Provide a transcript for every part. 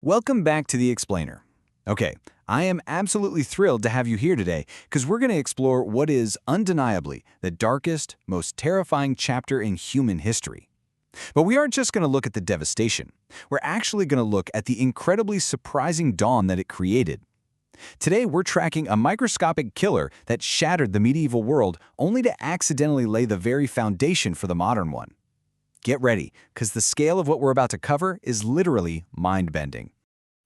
Welcome back to The Explainer. Okay, I am absolutely thrilled to have you here today because we're going to explore what is undeniably the darkest, most terrifying chapter in human history. But we aren't just going to look at the devastation. We're actually going to look at the incredibly surprising dawn that it created. Today, we're tracking a microscopic killer that shattered the medieval world only to accidentally lay the very foundation for the modern one. Get ready, because the scale of what we're about to cover is literally mind-bending.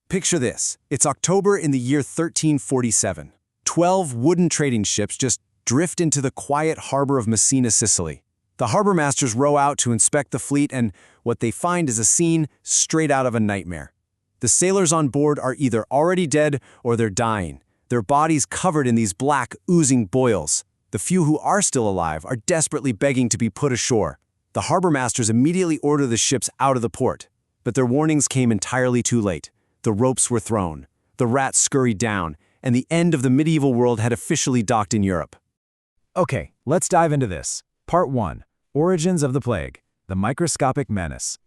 Picture this. It's October in the year 1347. 12 wooden trading ships just drift into the quiet harbor of Messina, Sicily. The harbor masters row out to inspect the fleet, and what they find is a scene straight out of a nightmare. The sailors on board are either already dead or they're dying, their bodies covered in these black, oozing boils. The few who are still alive are desperately begging to be put ashore. The harbor masters immediately order the ships out of the port, but their warnings came entirely too late. The ropes were thrown, the rats scurried down, and the end of the medieval world had officially docked in Europe. Okay, let's dive into this. Part 1. Origins of the Plague, the Microscopic Menace.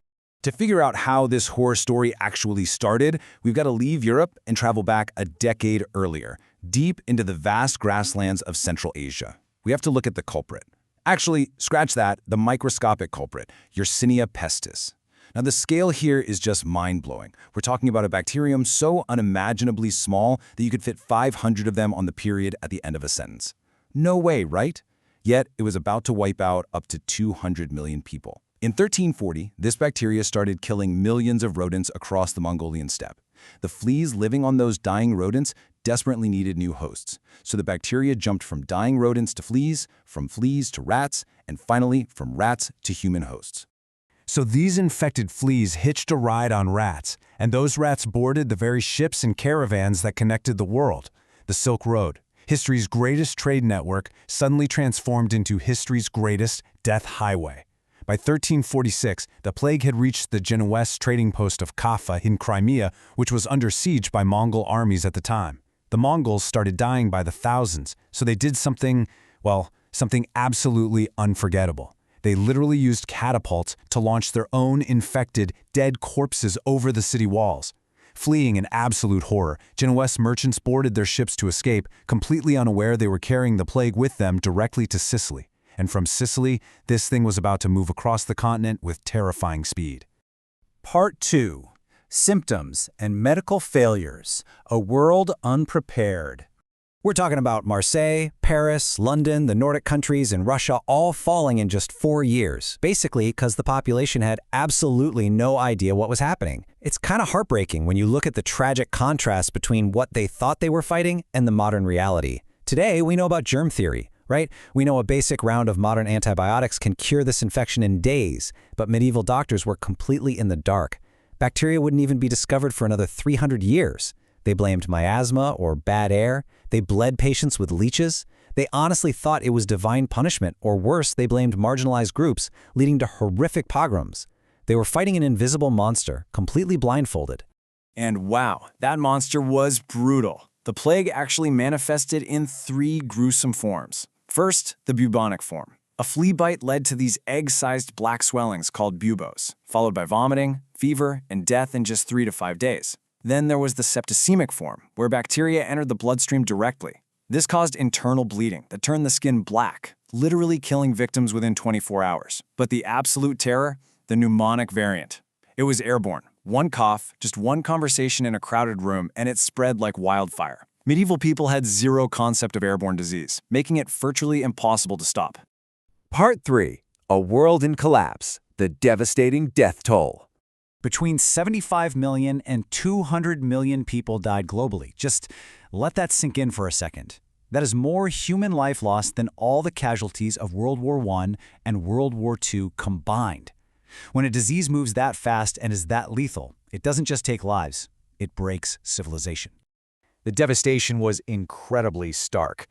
To figure out how this horror story actually started, we've got to leave Europe and travel back a decade earlier, deep into the vast grasslands of Central Asia. We have to look at the culprit. Actually, scratch that, the microscopic culprit, Yersinia pestis. Now, the scale here is just mind-blowing. We're talking about a bacterium so unimaginably small that you could fit 500 of them on the period at the end of a sentence. No way, right? Yet, it was about to wipe out up to 200 million people. In 1340, this bacteria started killing millions of rodents across the Mongolian steppe. The fleas living on those dying rodents desperately needed new hosts, so the bacteria jumped from dying rodents to fleas, from fleas to rats, and finally from rats to human hosts. So these infected fleas hitched a ride on rats, and those rats boarded the very ships and caravans that connected the world. The Silk Road, history's greatest trade network, suddenly transformed into history's greatest death highway. By 1346, the plague had reached the Genoese trading post of Kaffa in Crimea, which was under siege by Mongol armies at the time. The Mongols started dying by the thousands, so they did something absolutely unforgettable. They literally used catapults to launch their own infected, dead corpses over the city walls. Fleeing in absolute horror, Genoese merchants boarded their ships to escape, completely unaware they were carrying the plague with them directly to Sicily. And from Sicily, this thing was about to move across the continent with terrifying speed. Part 2. Symptoms and Medical Failures, a World Unprepared. We're talking about Marseille, Paris, London, the Nordic countries, and Russia all falling in just 4 years, basically because the population had absolutely no idea what was happening. It's kind of heartbreaking when you look at the tragic contrast between what they thought they were fighting and the modern reality. Today, we know about germ theory, right? We know a basic round of modern antibiotics can cure this infection in days, but medieval doctors were completely in the dark. Bacteria wouldn't even be discovered for another 300 years. They blamed miasma or bad air. They bled patients with leeches. They honestly thought it was divine punishment, or worse, they blamed marginalized groups, leading to horrific pogroms. They were fighting an invisible monster, completely blindfolded. And wow, that monster was brutal. The plague actually manifested in 3 gruesome forms. First, the bubonic form. A flea bite led to these egg-sized black swellings called buboes, followed by vomiting, fever, and death in just 3 to 5 days. Then there was the septicemic form, where bacteria entered the bloodstream directly. This caused internal bleeding that turned the skin black, literally killing victims within 24 hours. But the absolute terror? The pneumonic variant. It was airborne. One cough, just one conversation in a crowded room, and it spread like wildfire. Medieval people had zero concept of airborne disease, making it virtually impossible to stop. Part 3. A World in Collapse, the Devastating Death Toll. Between 75 million and 200 million people died globally. Just let that sink in for a second. That is more human life lost than all the casualties of World War I and World War II combined. When a disease moves that fast and is that lethal, it doesn't just take lives, it breaks civilization. The devastation was incredibly stark.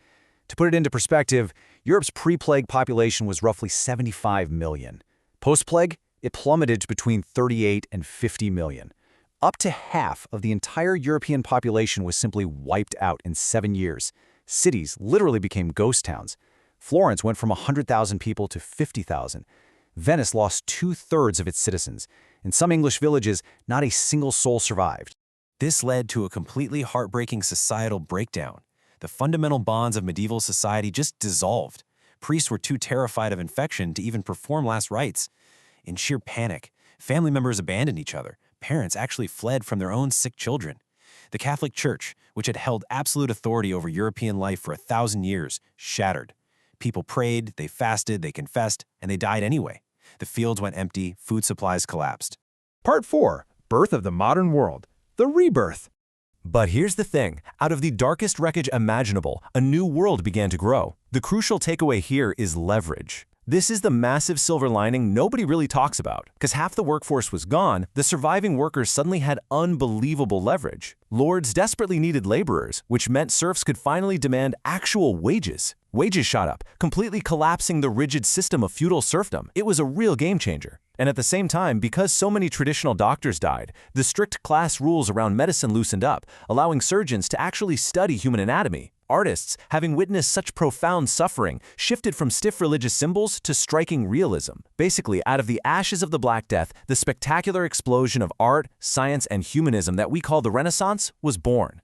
To put it into perspective, Europe's pre-plague population was roughly 75 million. Post-plague, it plummeted to between 38 and 50 million. Up to half of the entire European population was simply wiped out in 7 years. Cities literally became ghost towns. Florence went from 100,000 people to 50,000. Venice lost 2/3 of its citizens. In some English villages, not a single soul survived. This led to a completely heartbreaking societal breakdown. The fundamental bonds of medieval society just dissolved. Priests were too terrified of infection to even perform last rites. In sheer panic, family members abandoned each other. Parents actually fled from their own sick children. The Catholic Church, which had held absolute authority over European life for 1,000 years, shattered. People prayed, they fasted, they confessed, and they died anyway. The fields went empty, food supplies collapsed. Part 4. Birth of the Modern World. The Rebirth. But here's the thing. Out of the darkest wreckage imaginable, a new world began to grow. The crucial takeaway here is leverage. This is the massive silver lining nobody really talks about. Because half the workforce was gone, the surviving workers suddenly had unbelievable leverage. Lords desperately needed laborers, which meant serfs could finally demand actual wages. Wages shot up, completely collapsing the rigid system of feudal serfdom. It was a real game changer. And at the same time, because so many traditional doctors died, the strict class rules around medicine loosened up, allowing surgeons to actually study human anatomy. Artists, having witnessed such profound suffering, shifted from stiff religious symbols to striking realism. Basically, out of the ashes of the Black Death, the spectacular explosion of art, science, and humanism that we call the Renaissance was born.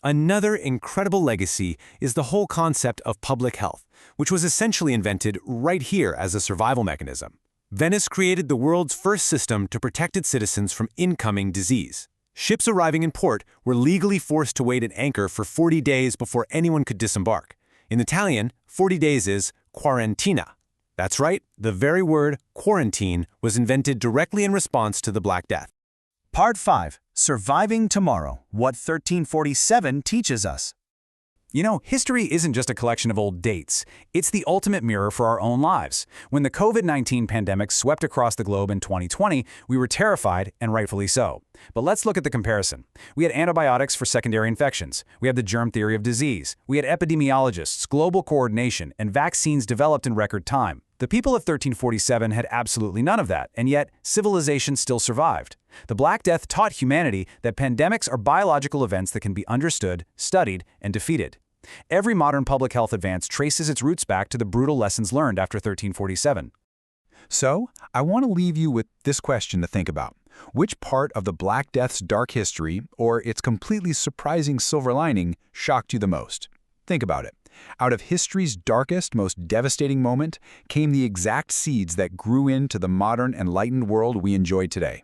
Another incredible legacy is the whole concept of public health, which was essentially invented right here as a survival mechanism. Venice created the world's first system to protect its citizens from incoming disease. Ships arriving in port were legally forced to wait at anchor for 40 days before anyone could disembark. In Italian, 40 days is quarantina. That's right, the very word quarantine was invented directly in response to the Black Death. Part 5. Surviving Tomorrow. What 1347 teaches us. You know, history isn't just a collection of old dates. It's the ultimate mirror for our own lives. When the COVID-19 pandemic swept across the globe in 2020, we were terrified, and rightfully so. But let's look at the comparison. We had antibiotics for secondary infections. We had the germ theory of disease. We had epidemiologists, global coordination, and vaccines developed in record time. The people of 1347 had absolutely none of that, and yet civilization still survived. The Black Death taught humanity that pandemics are biological events that can be understood, studied, and defeated. Every modern public health advance traces its roots back to the brutal lessons learned after 1347. So, I want to leave you with this question to think about. Which part of the Black Death's dark history, or its completely surprising silver lining, shocked you the most? Think about it. Out of history's darkest, most devastating moment came the exact seeds that grew into the modern, enlightened world we enjoy today.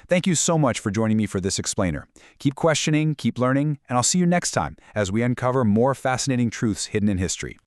Thank you so much for joining me for this explainer. Keep questioning, keep learning, and I'll see you next time as we uncover more fascinating truths hidden in history.